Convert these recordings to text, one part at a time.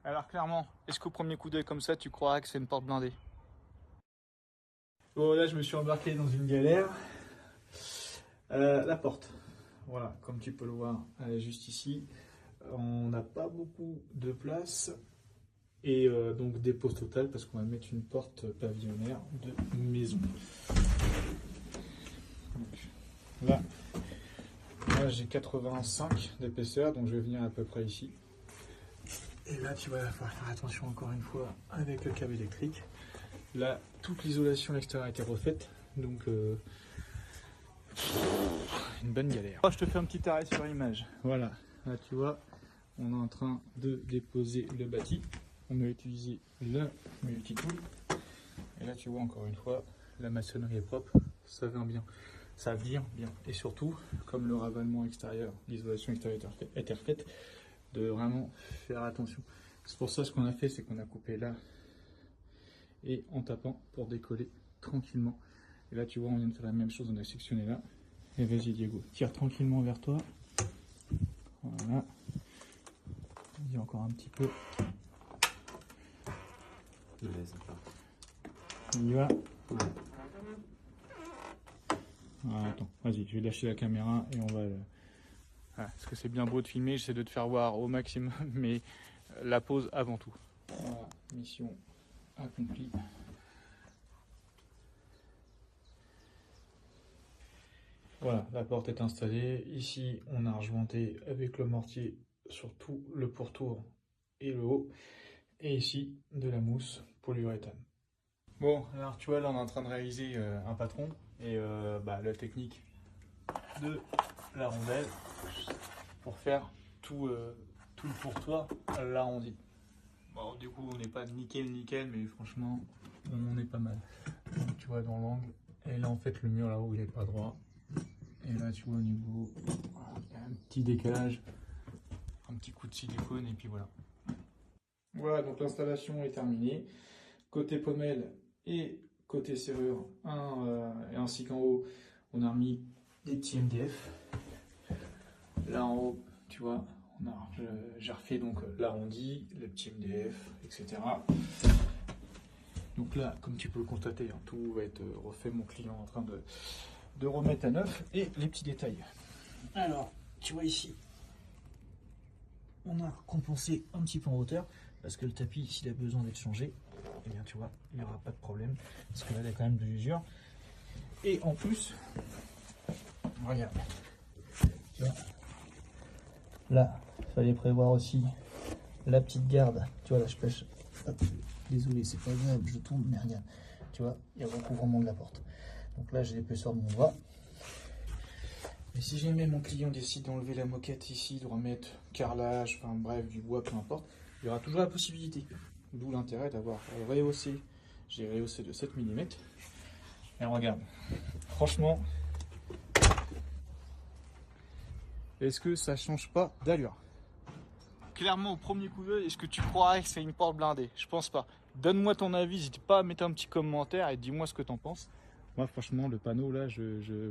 Alors clairement, est-ce qu'au premier coup d'œil comme ça, tu croirais que c'est une porte blindée? Bon, là je me suis embarqué dans une galère. La porte, voilà, comme tu peux le voir, elle est juste ici. On n'a pas beaucoup de place. Et donc dépose totale parce qu'on va mettre une porte pavillonnaire de maison. Donc, là j'ai 85 d'épaisseur, donc je vais venir à peu près ici. Et là tu vas falloir faire attention encore une fois avec le câble électrique. Là toute l'isolation extérieure a été refaite, donc une bonne galère. Je te fais un petit arrêt sur image. Voilà, là tu vois, on est en train de déposer le bâti. On a utilisé le multi-tool. Et là, tu vois, encore une fois, la maçonnerie est propre. Ça vient bien. Ça vient bien. Et surtout, comme le ravalement extérieur, l'isolation extérieure était refaite, de vraiment faire attention. C'est pour ça ce qu'on a fait, c'est qu'on a coupé là et en tapant pour décoller tranquillement. Et là, tu vois, on vient de faire la même chose. On a sectionné là. Et vas-y, Diego, tire tranquillement vers toi. Voilà. Il y a encore un petit peu. On y va. Ouais. Ah, attends, vas-y, je vais lâcher la caméra et on va... Voilà, parce que c'est bien beau de filmer, j'essaie de te faire voir au maximum, mais la pause avant tout. Voilà, mission accomplie. Voilà, la porte est installée. Ici, on a rejointé avec le mortier sur tout le pourtour et le haut. Et ici, de la mousse polyuréthane. Bon, alors tu vois, là on est en train de réaliser un patron et la technique de la rondelle pour faire tout le pourtour à l'arrondi. Bon, du coup, on n'est pas nickel, mais franchement, on est pas mal. Donc, tu vois, dans l'angle, et là en fait, le mur là-haut il n'est pas droit. Et là, tu vois, au niveau, voilà, il y a un petit décalage, un petit coup de silicone, et puis voilà. Voilà, donc l'installation est terminée. Côté pommelle et côté serrure, et ainsi qu'en haut, on a remis des petits MDF. Là en haut, tu vois, j'ai refait donc l'arrondi, le petit MDF, etc. Donc là, comme tu peux le constater, hein, tout va être refait. Mon client est en train de remettre à neuf et les petits détails. Alors, tu vois ici, on a compensé un petit peu en hauteur parce que le tapis, s'il a besoin d'être changé, eh bien tu vois, il n'y aura pas de problème parce que là, il y a quand même de l'usure. Et en plus, regarde, tu vois, là, il fallait prévoir aussi la petite garde. Tu vois, là, je pêche. Hop, désolé, c'est pas grave, je tourne, mais regarde, tu vois, il y a le recouvrement de la porte. Donc là, j'ai l'épaisseur de mon doigt. Et si jamais mon client décide d'enlever la moquette ici, de remettre carrelage, enfin bref, du bois, peu importe, il y aura toujours la possibilité. D'où l'intérêt d'avoir rehaussé. J'ai rehaussé de 7 mm. Et regarde, franchement, est-ce que ça change pas d'allure? Clairement, au premier coup d'œil, est-ce que tu croirais que c'est une porte blindée? Je pense pas. Donne-moi ton avis, n'hésite pas à mettre un petit commentaire et dis-moi ce que t'en penses. Moi, franchement, le panneau là,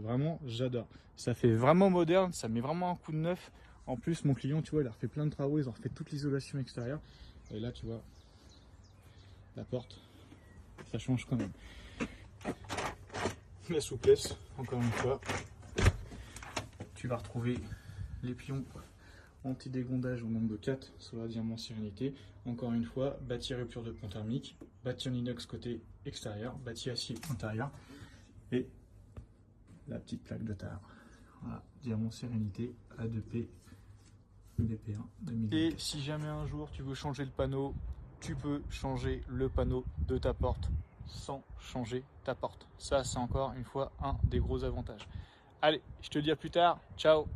vraiment, j'adore. Ça fait vraiment moderne, ça met vraiment un coup de neuf. En plus, mon client, tu vois, il a refait plein de travaux, ils ont refait toute l'isolation extérieure. Et là, tu vois, la porte, ça change quand même. La souplesse, encore une fois. Tu vas retrouver les pions anti-dégondage au nombre de 4 sur la Diamant Sérénité. Encore une fois, bâti rupture de pont thermique, bâti en inox côté extérieur, bâti acier intérieur et la petite plaque de tard. Voilà, Diamant Sérénité A2P BP1 2024. Et si jamais un jour tu veux changer le panneau, tu peux changer le panneau de ta porte sans changer ta porte. Ça, c'est encore une fois un des gros avantages. Allez, je te dis à plus tard. Ciao.